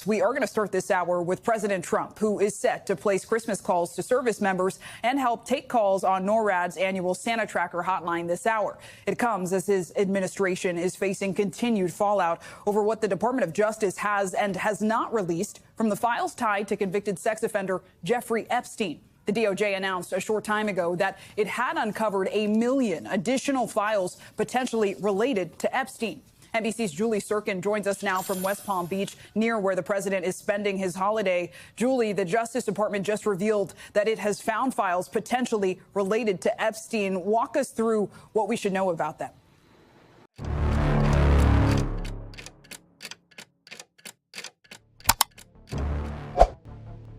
We are going to start this hour with President Trump, who is set to place Christmas calls to service members and help take calls on NORAD's annual Santa Tracker hotline this hour. It comes as his administration is facing continued fallout over what the Department of Justice has and has not released from the files tied to convicted sex offender Jeffrey Epstein. The DOJ announced a short time ago that it had uncovered 1 million additional files potentially related to Epstein. NBC's Julie Sirkin joins us now from West Palm Beach, near where the president is spending his holiday. Julie, the Justice Department just revealed that it has found files potentially related to Epstein. Walk us through what we should know about them.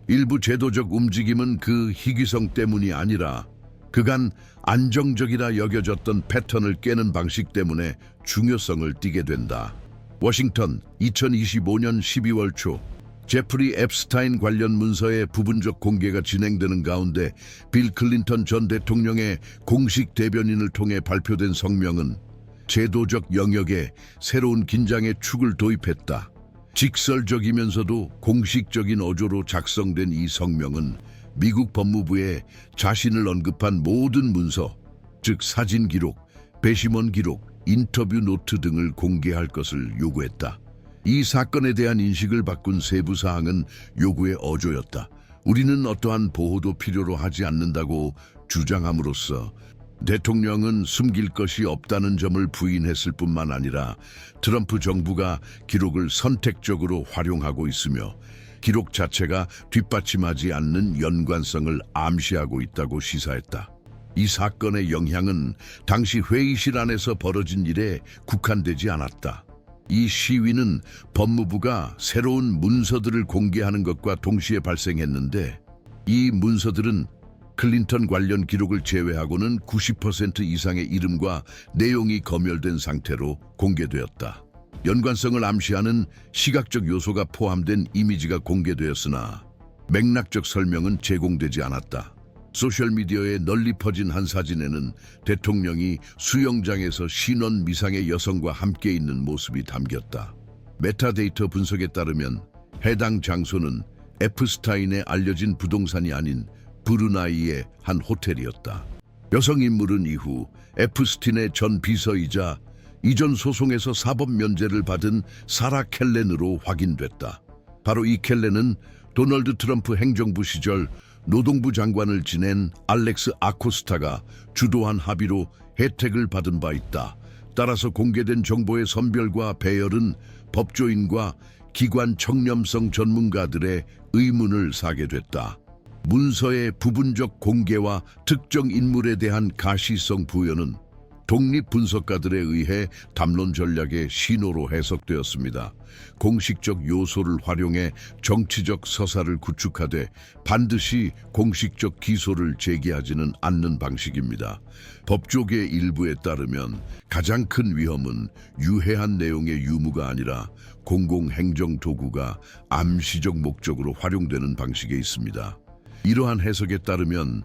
일부 제도적 움직임은 그 희귀성 때문이 아니라 그간 안정적이라 여겨졌던 패턴을 깨는 방식 때문에 중요성을 띠게 된다. 워싱턴 2025년 12월 초 제프리 앱스타인 관련 문서의 부분적 공개가 진행되는 가운데 빌 클린턴 전 대통령의 공식 대변인을 통해 발표된 성명은 제도적 영역에 새로운 긴장의 축을 도입했다. 직설적이면서도 공식적인 어조로 작성된 이 성명은 미국 법무부에 자신을 언급한 모든 문서, 즉 사진 기록, 배심원 기록, 인터뷰 노트 등을 공개할 것을 요구했다. 이 사건에 대한 인식을 바꾼 세부 사항은 요구의 어조였다. 우리는 어떠한 보호도 필요로 하지 않는다고 주장함으로써 대통령은 숨길 것이 없다는 점을 부인했을 뿐만 아니라 트럼프 정부가 기록을 선택적으로 활용하고 있으며 기록 자체가 뒷받침하지 않는 연관성을 암시하고 있다고 시사했다. 이 사건의 영향은 당시 회의실 안에서 벌어진 일에 국한되지 않았다. 이 시위는 법무부가 새로운 문서들을 공개하는 것과 동시에 발생했는데 이 문서들은 클린턴 관련 기록을 제외하고는 90% 이상의 이름과 내용이 검열된 상태로 공개되었다. 연관성을 암시하는 시각적 요소가 포함된 이미지가 공개되었으나 맥락적 설명은 제공되지 않았다. 소셜미디어에 널리 퍼진 한 사진에는 대통령이 수영장에서 신원 미상의 여성과 함께 있는 모습이 담겼다. 메타데이터 분석에 따르면 해당 장소는 에프스타인의 알려진 부동산이 아닌 브루나이의 한 호텔이었다. 여성 인물은 이후 에프스틴의 전 비서이자 이전 소송에서 사법 면제를 받은 사라 켈렌으로 확인됐다. 바로 이 켈렌은 도널드 트럼프 행정부 시절 노동부 장관을 지낸 알렉스 아코스타가 주도한 합의로 혜택을 받은 바 있다. 따라서 공개된 정보의 선별과 배열은 법조인과 기관 청렴성 전문가들의 의문을 사게 됐다. 문서의 부분적 공개와 특정 인물에 대한 가시성 부여는 독립분석가들에 의해 담론 전략의 신호로 해석되었습니다. 공식적 요소를 활용해 정치적 서사를 구축하되 반드시 공식적 기소를 제기하지는 않는 방식입니다. 법조계 일부에 따르면 가장 큰 위험은 유해한 내용의 유무가 아니라 공공행정도구가 암시적 목적으로 활용되는 방식에 있습니다. 이러한 해석에 따르면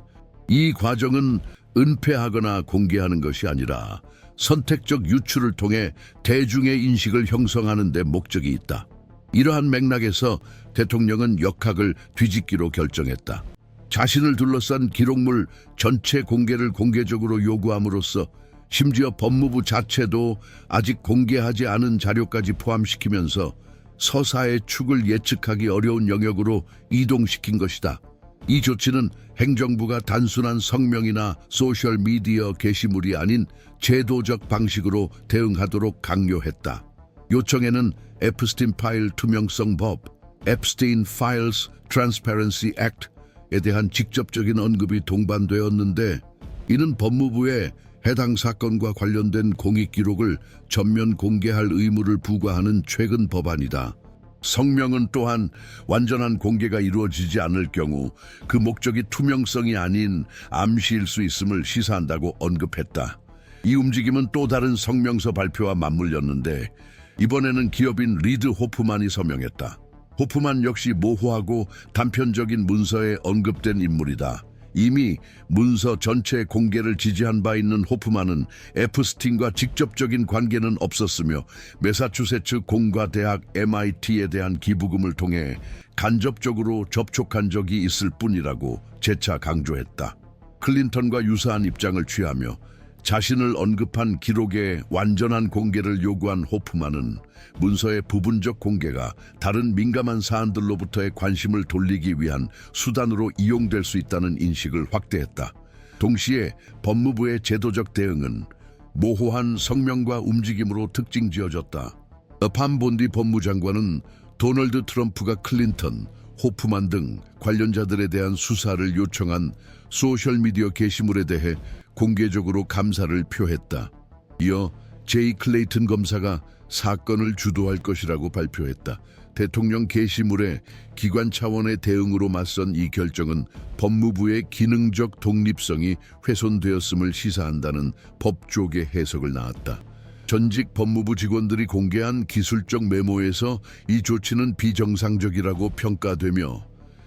이 과정은 은폐하거나 공개하는 것이 아니라 선택적 유출을 통해 대중의 인식을 형성하는 데 목적이 있다. 이러한 맥락에서 대통령은 역학을 뒤집기로 결정했다. 자신을 둘러싼 기록물 전체 공개를 공개적으로 요구함으로써 심지어 법무부 자체도 아직 공개하지 않은 자료까지 포함시키면서 서사의 축을 예측하기 어려운 영역으로 이동시킨 것이다. 이 조치는 행정부가 단순한 성명이나 소셜미디어 게시물이 아닌 제도적 방식으로 대응하도록 강요했다. 요청에는 에프스틴 파일 투명성 법, Epstein Files Transparency Act에 대한 직접적인 언급이 동반되었는데 이는 법무부에 해당 사건과 관련된 공익 기록을 전면 공개할 의무를 부과하는 최근 법안이다. 성명은 또한 완전한 공개가 이루어지지 않을 경우 그 목적이 투명성이 아닌 암시일 수 있음을 시사한다고 언급했다. 이 움직임은 또 다른 성명서 발표와 맞물렸는데 이번에는 기업인 리드 호프만이 서명했다. 호프만 역시 모호하고 단편적인 문서에 언급된 인물이다. 이미 문서 전체 공개를 지지한 바 있는 호프만은 에프스틴과 직접적인 관계는 없었으며 매사추세츠 공과대학 MIT에 대한 기부금을 통해 간접적으로 접촉한 적이 있을 뿐이라고 재차 강조했다. 클린턴과 유사한 입장을 취하며 자신을 언급한 기록의 완전한 공개를 요구한 호프만은 문서의 부분적 공개가 다른 민감한 사안들로부터의 관심을 돌리기 위한 수단으로 이용될 수 있다는 인식을 확대했다. 동시에 법무부의 제도적 대응은 모호한 성명과 움직임으로 특징지어졌다. 팜 본디 법무장관은 도널드 트럼프가 클린턴, 호프만 등 관련자들에 대한 수사를 요청한 소셜미디어 게시물에 대해 공개적으로 감사를 표했다. 이어 제이 클레이튼 검사가 사건을 주도할 것이라고 발표했다. 대통령 게시물에 기관 차원의 대응으로 맞선 이 결정은 법무부의 기능적 독립성이 훼손되었음을 시사한다는 법조계 해석을 낳았다. 전직 법무부 직원들이 공개한 기술적 메모에서 이 조치는 비정상적이라고 평가되며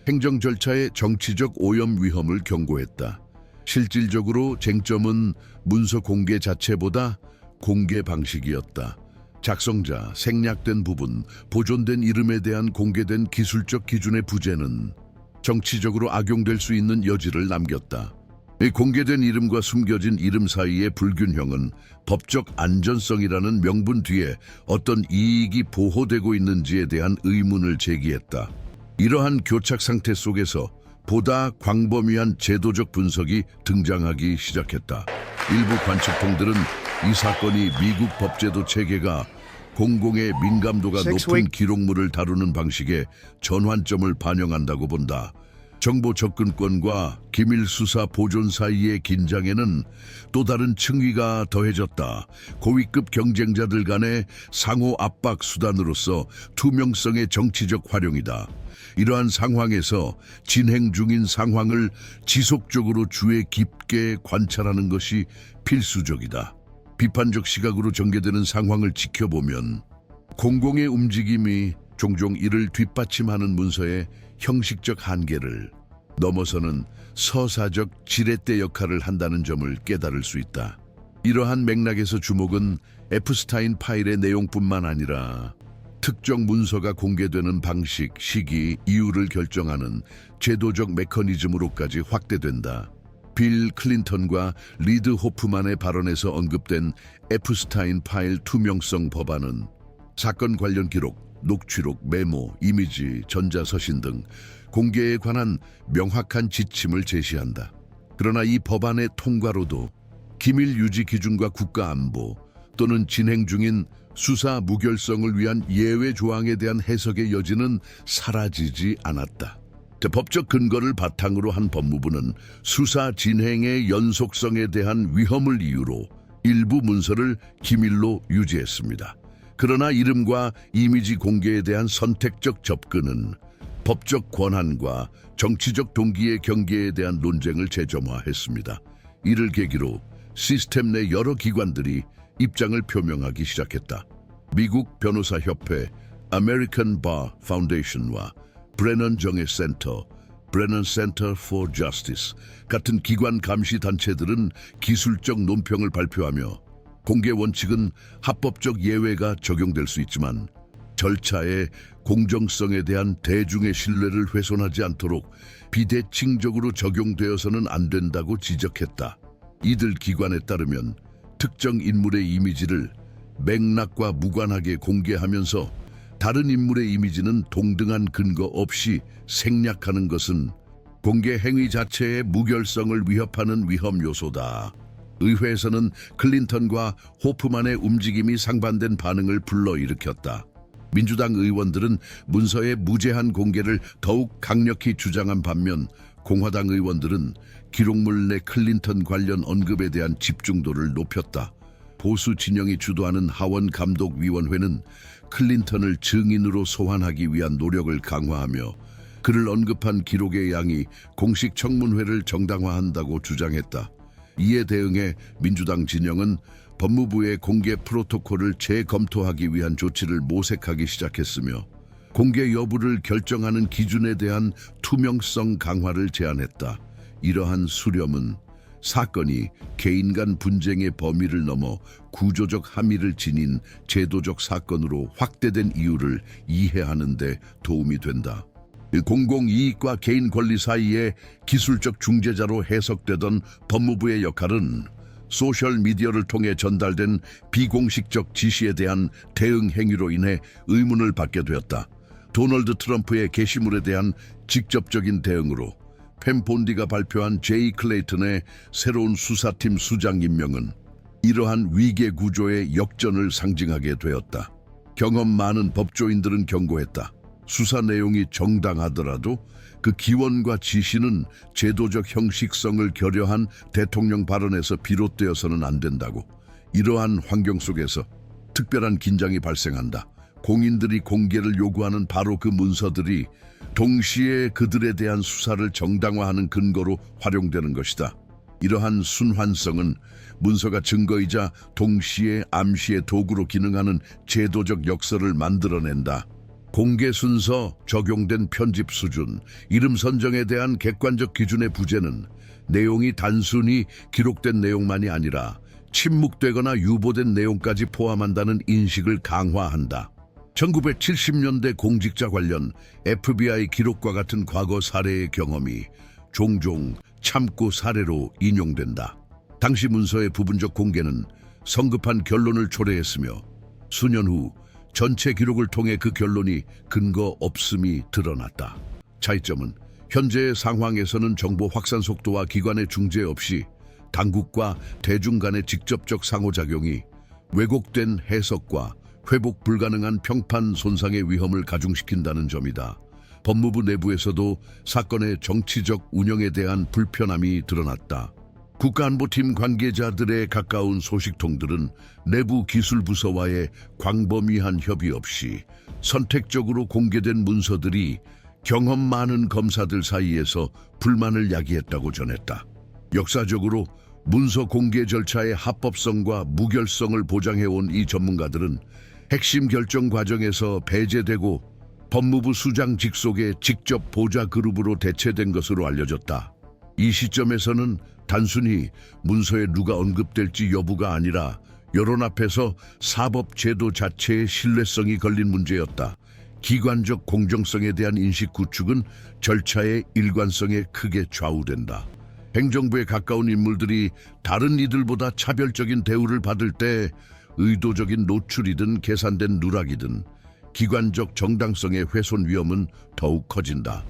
행정 절차의 정치적 오염 위험을 경고했다. 실질적으로 쟁점은 문서 공개 자체보다 공개 방식이었다. 작성자, 생략된 부분, 보존된 이름에 대한 공개된 기술적 기준의 부재는 정치적으로 악용될 수 있는 여지를 남겼다. 이 공개된 이름과 숨겨진 이름 사이의 불균형은 법적 안전성이라는 명분 뒤에 어떤 이익이 보호되고 있는지에 대한 의문을 제기했다. 이러한 교착 상태 속에서 보다 광범위한 제도적 분석이 등장하기 시작했다. 일부 관측통들은 이 사건이 미국 법제도 체계가 공공의 민감도가 높은 기록물을 다루는 방식의 전환점을 반영한다고 본다. 정보 접근권과 기밀 수사 보존 사이의 긴장에는 또 다른 층위가 더해졌다. 고위급 경쟁자들 간의 상호 압박 수단으로서 투명성의 정치적 활용이다. 이러한 상황에서 진행 중인 상황을 지속적으로 주의 깊게 관찰하는 것이 필수적이다. 비판적 시각으로 전개되는 상황을 지켜보면 공공의 움직임이 종종 이를 뒷받침하는 문서의 형식적 한계를 넘어서는 서사적 지렛대 역할을 한다는 점을 깨달을 수 있다. 이러한 맥락에서 주목은 에프스타인 파일의 내용뿐만 아니라 특정 문서가 공개되는 방식, 시기, 이유를 결정하는 제도적 메커니즘으로까지 확대된다. 빌 클린턴과 리드 호프만의 발언에서 언급된 에프스타인 파일 투명성 법안은 사건 관련 기록, 녹취록, 메모, 이미지, 전자서신 등 공개에 관한 명확한 지침을 제시한다. 그러나 이 법안의 통과로도 기밀 유지 기준과 국가안보 또는 진행 중인 수사 무결성을 위한 예외 조항에 대한 해석의 여지는 사라지지 않았다. 법적 근거를 바탕으로 한 법무부는 수사 진행의 연속성에 대한 위험을 이유로 일부 문서를 기밀로 유지했습니다. 그러나 이름과 이미지 공개에 대한 선택적 접근은 법적 권한과 정치적 동기의 경계에 대한 논쟁을 재점화했습니다. 이를 계기로 시스템 내 여러 기관들이 입장을 표명하기 시작했다. 미국 변호사협회 American Bar Foundation과 브레넌 정의 센터, 브레넌 Center for Justice 같은 기관 감시 단체들은 기술적 논평을 발표하며 공개 원칙은 합법적 예외가 적용될 수 있지만 절차의 공정성에 대한 대중의 신뢰를 훼손하지 않도록 비대칭적으로 적용되어서는 안 된다고 지적했다. 이들 기관에 따르면 특정 인물의 이미지를 맥락과 무관하게 공개하면서 다른 인물의 이미지는 동등한 근거 없이 생략하는 것은 공개 행위 자체의 무결성을 위협하는 위험 요소다. 의회에서는 클린턴과 호프만의 움직임이 상반된 반응을 불러일으켰다. 민주당 의원들은 문서의 무제한 공개를 더욱 강력히 주장한 반면 공화당 의원들은 기록물 내 클린턴 관련 언급에 대한 집중도를 높였다. 보수 진영이 주도하는 하원 감독위원회는 클린턴을 증인으로 소환하기 위한 노력을 강화하며 그를 언급한 기록의 양이 공식 청문회를 정당화한다고 주장했다. 이에 대응해 민주당 진영은 법무부의 공개 프로토콜을 재검토하기 위한 조치를 모색하기 시작했으며 공개 여부를 결정하는 기준에 대한 투명성 강화를 제안했다. 이러한 수렴은 사건이 개인 간 분쟁의 범위를 넘어 구조적 함의를 지닌 제도적 사건으로 확대된 이유를 이해하는 데 도움이 된다. 공공이익과 개인 권리 사이의 기술적 중재자로 해석되던 법무부의 역할은 소셜미디어를 통해 전달된 비공식적 지시에 대한 대응 행위로 인해 의문을 받게 되었다. 도널드 트럼프의 게시물에 대한 직접적인 대응으로 펜 본디가 발표한 제이 클레이튼의 새로운 수사팀 수장 임명은 이러한 위계 구조의 역전을 상징하게 되었다. 경험 많은 법조인들은 경고했다. 수사 내용이 정당하더라도 그 기원과 지시는 제도적 형식성을 결여한 대통령 발언에서 비롯되어서는 안 된다고. 이러한 환경 속에서 특별한 긴장이 발생한다. 공인들이 공개를 요구하는 바로 그 문서들이 동시에 그들에 대한 수사를 정당화하는 근거로 활용되는 것이다. 이러한 순환성은 문서가 증거이자 동시에 암시의 도구로 기능하는 제도적 역설을 만들어낸다. 공개 순서, 적용된 편집 수준, 이름 선정에 대한 객관적 기준의 부재는 내용이 단순히 기록된 내용만이 아니라 침묵되거나 유보된 내용까지 포함한다는 인식을 강화한다. 1970년대 공직자 관련 FBI 기록과 같은 과거 사례의 경험이 종종 참고 사례로 인용된다. 당시 문서의 부분적 공개는 성급한 결론을 초래했으며 수년 후 전체 기록을 통해 그 결론이 근거 없음이 드러났다. 차이점은 현재의 상황에서는 정보 확산 속도와 기관의 중재 없이 당국과 대중 간의 직접적 상호작용이 왜곡된 해석과 회복 불가능한 평판 손상의 위험을 가중시킨다는 점이다. 법무부 내부에서도 사건의 정치적 운영에 대한 불편함이 드러났다. 국가안보팀 관계자들의 가까운 소식통들은 내부 기술부서와의 광범위한 협의 없이 선택적으로 공개된 문서들이 경험 많은 검사들 사이에서 불만을 야기했다고 전했다. 역사적으로 문서 공개 절차의 합법성과 무결성을 보장해온 이 전문가들은 핵심 결정 과정에서 배제되고 법무부 수장 직속의 직접 보좌 그룹으로 대체된 것으로 알려졌다. 이 시점에서는 단순히 문서에 누가 언급될지 여부가 아니라 여론 앞에서 사법 제도 자체의 신뢰성이 걸린 문제였다. 기관적 공정성에 대한 인식 구축은 절차의 일관성에 크게 좌우된다. 행정부에 가까운 인물들이 다른 이들보다 차별적인 대우를 받을 때 의도적인 노출이든 계산된 누락이든 기관적 정당성의 훼손 위험은 더욱 커진다.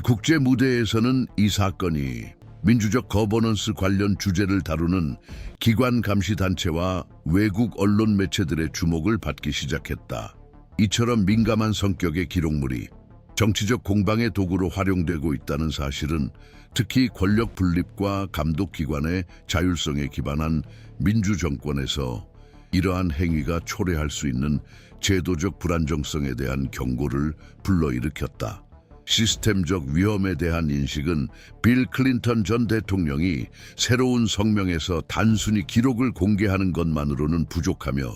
국제 무대에서는 이 사건이 민주적 거버넌스 관련 주제를 다루는 기관 감시 단체와 외국 언론 매체들의 주목을 받기 시작했다. 이처럼 민감한 성격의 기록물이 정치적 공방의 도구로 활용되고 있다는 사실은 특히 권력 분립과 감독기관의 자율성에 기반한 민주정권에서 이러한 행위가 초래할 수 있는 제도적 불안정성에 대한 경고를 불러일으켰다. 시스템적 위험에 대한 인식은 빌 클린턴 전 대통령이 새로운 성명에서 단순히 기록을 공개하는 것만으로는 부족하며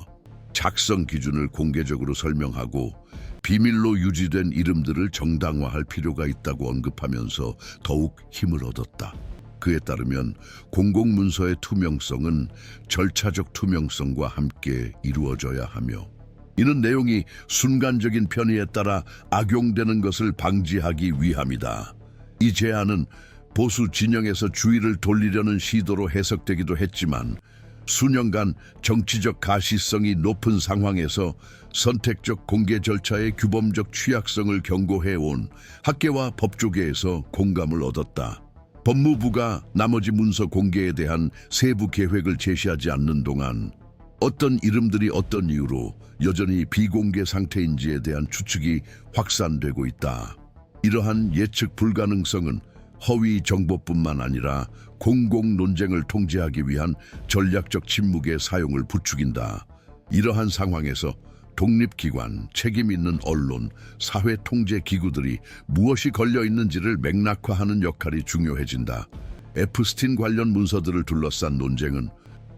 작성 기준을 공개적으로 설명하고 비밀로 유지된 이름들을 정당화할 필요가 있다고 언급하면서 더욱 힘을 얻었다. 그에 따르면 공공문서의 투명성은 절차적 투명성과 함께 이루어져야 하며 이는 내용이 순간적인 편의에 따라 악용되는 것을 방지하기 위함이다. 이 제안은 보수 진영에서 주의를 돌리려는 시도로 해석되기도 했지만 수년간 정치적 가시성이 높은 상황에서 선택적 공개 절차의 규범적 취약성을 경고해온 학계와 법조계에서 공감을 얻었다. 법무부가 나머지 문서 공개에 대한 세부 계획을 제시하지 않는 동안 어떤 이름들이 어떤 이유로 여전히 비공개 상태인지에 대한 추측이 확산되고 있다. 이러한 예측 불가능성은 허위 정보뿐만 아니라 공공 논쟁을 통제하기 위한 전략적 침묵의 사용을 부추긴다. 이러한 상황에서 독립기관, 책임 있는 언론, 사회 통제 기구들이 무엇이 걸려 있는지를 맥락화하는 역할이 중요해진다. 에프스틴 관련 문서들을 둘러싼 논쟁은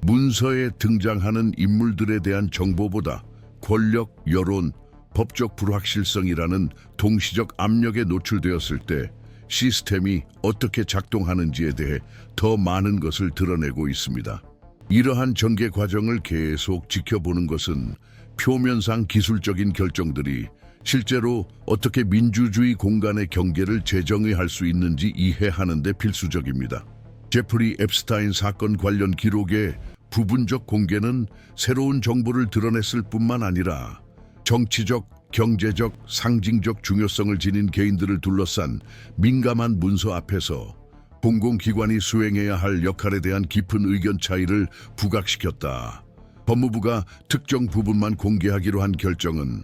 문서에 등장하는 인물들에 대한 정보보다 권력, 여론, 법적 불확실성이라는 동시적 압력에 노출되었을 때 시스템이 어떻게 작동하는지에 대해 더 많은 것을 드러내고 있습니다. 이러한 전개 과정을 계속 지켜보는 것은 표면상 기술적인 결정들이 실제로 어떻게 민주주의 공간의 경계를 재정의할 수 있는지 이해하는 데 필수적입니다. 제프리 앱스타인 사건 관련 기록의 부분적 공개는 새로운 정보를 드러냈을 뿐만 아니라 정치적, 경제적, 상징적 중요성을 지닌 개인들을 둘러싼 민감한 문서 앞에서 공공기관이 수행해야 할 역할에 대한 깊은 의견 차이를 부각시켰다. 법무부가 특정 부분만 공개하기로 한 결정은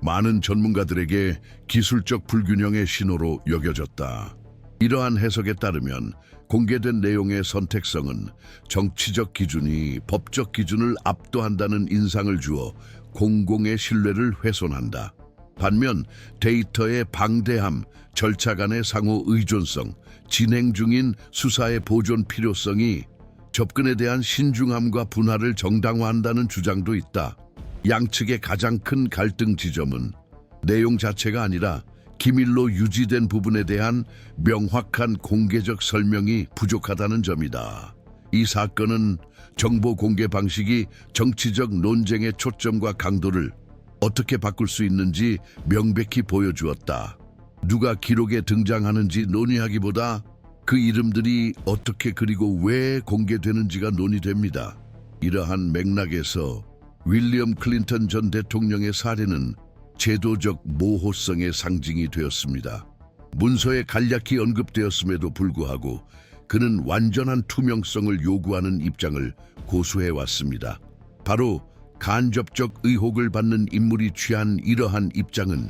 많은 전문가들에게 기술적 불균형의 신호로 여겨졌다. 이러한 해석에 따르면 공개된 내용의 선택성은 정치적 기준이 법적 기준을 압도한다는 인상을 주어 공공의 신뢰를 훼손한다. 반면 데이터의 방대함, 절차 간의 상호 의존성, 진행 중인 수사의 보존 필요성이 접근에 대한 신중함과 분할을 정당화한다는 주장도 있다. 양측의 가장 큰 갈등 지점은 내용 자체가 아니라 기밀로 유지된 부분에 대한 명확한 공개적 설명이 부족하다는 점이다. 이 사건은 정보 공개 방식이 정치적 논쟁의 초점과 강도를 어떻게 바꿀 수 있는지 명백히 보여주었다. 누가 기록에 등장하는지 논의하기보다 그 이름들이 어떻게 그리고 왜 공개되는지가 논의됩니다. 이러한 맥락에서 윌리엄 클린턴 전 대통령의 사례는 제도적 모호성의 상징이 되었습니다. 문서에 간략히 언급되었음에도 불구하고 그는 완전한 투명성을 요구하는 입장을 고수해왔습니다. 바로 간접적 의혹을 받는 인물이 취한 이러한 입장은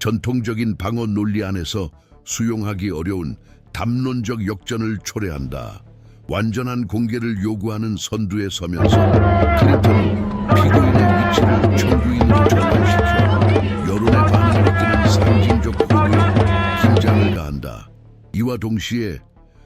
전통적인 방어 논리 안에서 수용하기 어려운 담론적 역전을 초래한다. 완전한 공개를 요구하는 선두에 서면서 클린턴은 피고인의 위치를 청구인으로 전환시켜 여론의 반응을 이끄는 상징적 호도에 긴장을 가한다. 이와 동시에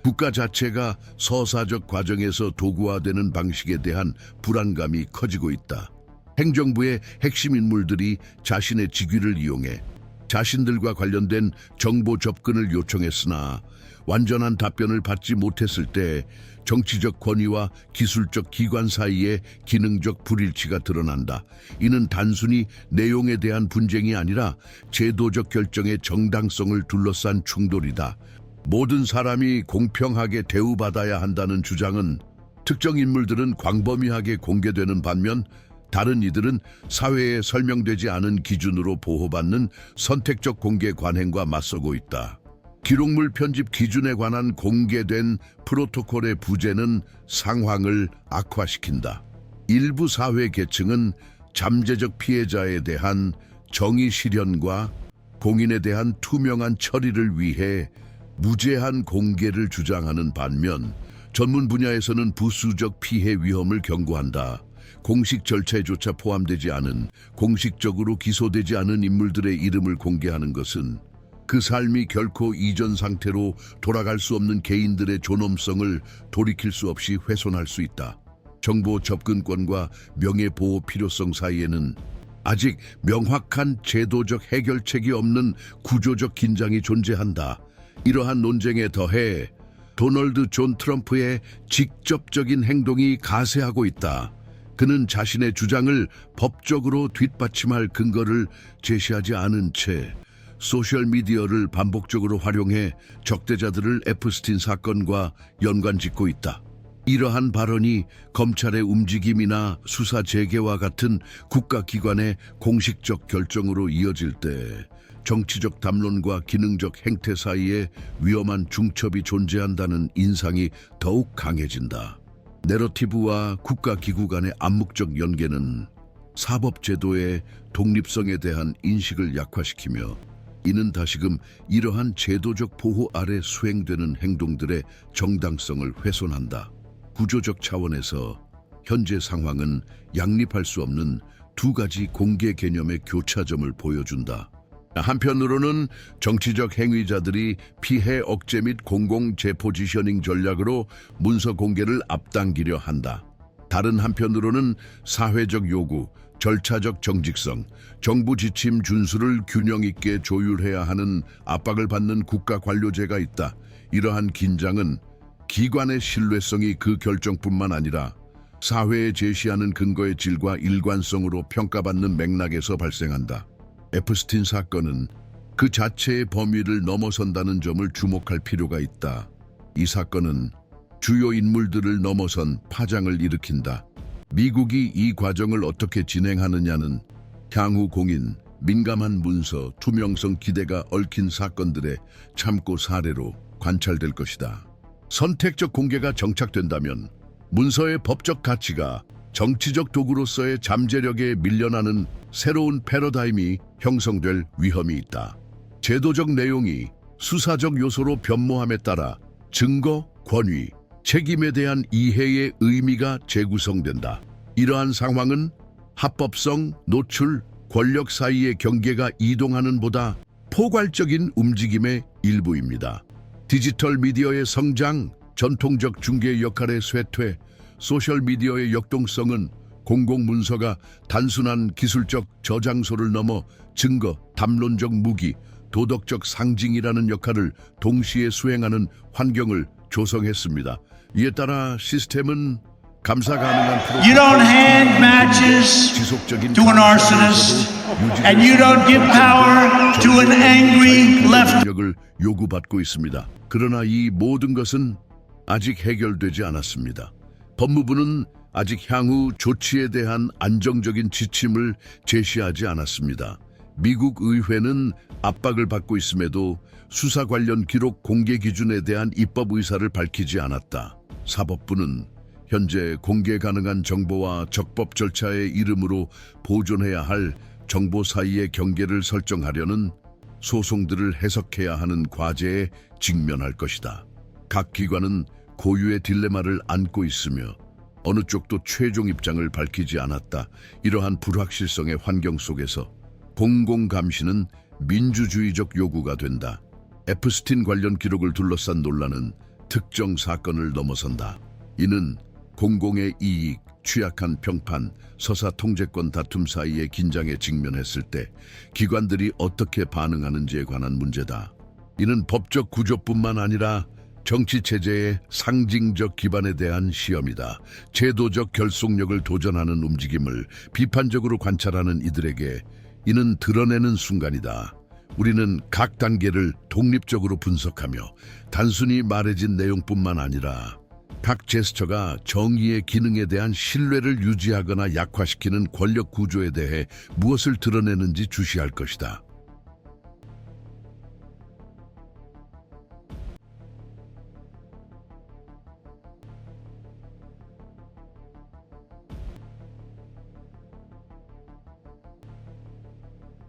국가 자체가 서사적 과정에서 도구화되는 방식에 대한 불안감이 커지고 있다. 행정부의 핵심 인물들이 자신의 직위를 이용해 자신들과 관련된 정보 접근을 요청했으나 완전한 답변을 받지 못했을 때 정치적 권위와 기술적 기관 사이의 기능적 불일치가 드러난다. 이는 단순히 내용에 대한 분쟁이 아니라 제도적 결정의 정당성을 둘러싼 충돌이다. 모든 사람이 공평하게 대우받아야 한다는 주장은 특정 인물들은 광범위하게 공개되는 반면 다른 이들은 사회에 설명되지 않은 기준으로 보호받는 선택적 공개 관행과 맞서고 있다. 기록물 편집 기준에 관한 공개된 프로토콜의 부재는 상황을 악화시킨다. 일부 사회 계층은 잠재적 피해자에 대한 정의 실현과 공인에 대한 투명한 처리를 위해 무제한 공개를 주장하는 반면 전문 분야에서는 부수적 피해 위험을 경고한다. 공식 절차에조차 포함되지 않은, 공식적으로 기소되지 않은 인물들의 이름을 공개하는 것은 그 삶이 결코 이전 상태로 돌아갈 수 없는 개인들의 존엄성을 돌이킬 수 없이 훼손할 수 있다. 정보 접근권과 명예보호 필요성 사이에는 아직 명확한 제도적 해결책이 없는 구조적 긴장이 존재한다. 이러한 논쟁에 더해 도널드 존 트럼프의 직접적인 행동이 가세하고 있다. 그는 자신의 주장을 법적으로 뒷받침할 근거를 제시하지 않은 채 소셜미디어를 반복적으로 활용해 적대자들을 에프스틴 사건과 연관짓고 있다. 이러한 발언이 검찰의 움직임이나 수사 재개와 같은 국가기관의 공식적 결정으로 이어질 때 정치적 담론과 기능적 행태 사이에 위험한 중첩이 존재한다는 인상이 더욱 강해진다. 내러티브와 국가기구 간의 암묵적 연계는 사법제도의 독립성에 대한 인식을 약화시키며 이는 다시금 이러한 제도적 보호 아래 수행되는 행동들의 정당성을 훼손한다. 구조적 차원에서 현재 상황은 양립할 수 없는 두 가지 공개 개념의 교차점을 보여준다. 한편으로는 정치적 행위자들이 피해 억제 및 공공 재포지셔닝 전략으로 문서 공개를 앞당기려 한다. 다른 한편으로는 사회적 요구, 절차적 정직성, 정부 지침 준수를 균형 있게 조율해야 하는 압박을 받는 국가 관료제가 있다. 이러한 긴장은 기관의 신뢰성이 그 결정뿐만 아니라 사회에 제시하는 근거의 질과 일관성으로 평가받는 맥락에서 발생한다. 에프스틴 사건은 그 자체의 범위를 넘어선다는 점을 주목할 필요가 있다. 이 사건은 주요 인물들을 넘어선 파장을 일으킨다. 미국이 이 과정을 어떻게 진행하느냐는 향후 공인, 민감한 문서, 투명성 기대가 얽힌 사건들의 참고 사례로 관찰될 것이다. 선택적 공개가 정착된다면 문서의 법적 가치가 정치적 도구로서의 잠재력에 밀려나는 새로운 패러다임이 형성될 위험이 있다. 제도적 내용이 수사적 요소로 변모함에 따라 증거, 권위, 책임에 대한 이해의 의미가 재구성된다. 이러한 상황은 합법성, 노출, 권력 사이의 경계가 이동하는 보다 포괄적인 움직임의 일부입니다. 디지털 미디어의 성장, 전통적 중개 역할의 쇠퇴, 소셜미디어의 역동성은 공공문서가 단순한 기술적 저장소를 넘어 증거, 담론적 무기, 도덕적 상징이라는 역할을 동시에 수행하는 환경을 조성했습니다. 이에 따라 시스템은 감사 가능한 You don't hand matches 지속적인 to an arsonist, and you don't give power to an angry left. 을 요구받고 있습니다. 그러나 이 모든 것은 아직 해결되지 않았습니다. 법무부는 아직 향후 조치에 대한 안정적인 지침을 제시하지 않았습니다. 미국 의회는 압박을 받고 있음에도 수사 관련 기록 공개 기준에 대한 입법 의사를 밝히지 않았다. 사법부는 현재 공개 가능한 정보와 적법 절차의 이름으로 보존해야 할 정보 사이의 경계를 설정하려는 소송들을 해석해야 하는 과제에 직면할 것이다. 각 기관은 고유의 딜레마를 안고 있으며 어느 쪽도 최종 입장을 밝히지 않았다. 이러한 불확실성의 환경 속에서 공공감시는 민주주의적 요구가 된다. 에프스틴 관련 기록을 둘러싼 논란은 특정 사건을 넘어선다. 이는 공공의 이익, 취약한 평판, 서사 통제권 다툼 사이의 긴장에 직면했을 때 기관들이 어떻게 반응하는지에 관한 문제다. 이는 법적 구조뿐만 아니라 정치체제의 상징적 기반에 대한 시험이다. 제도적 결속력을 도전하는 움직임을 비판적으로 관찰하는 이들에게 이는 드러내는 순간이다. 우리는 각 단계를 독립적으로 분석하며 단순히 말해진 내용뿐만 아니라 각 제스처가 정의의 기능에 대한 신뢰를 유지하거나 약화시키는 권력 구조에 대해 무엇을 드러내는지 주시할 것이다.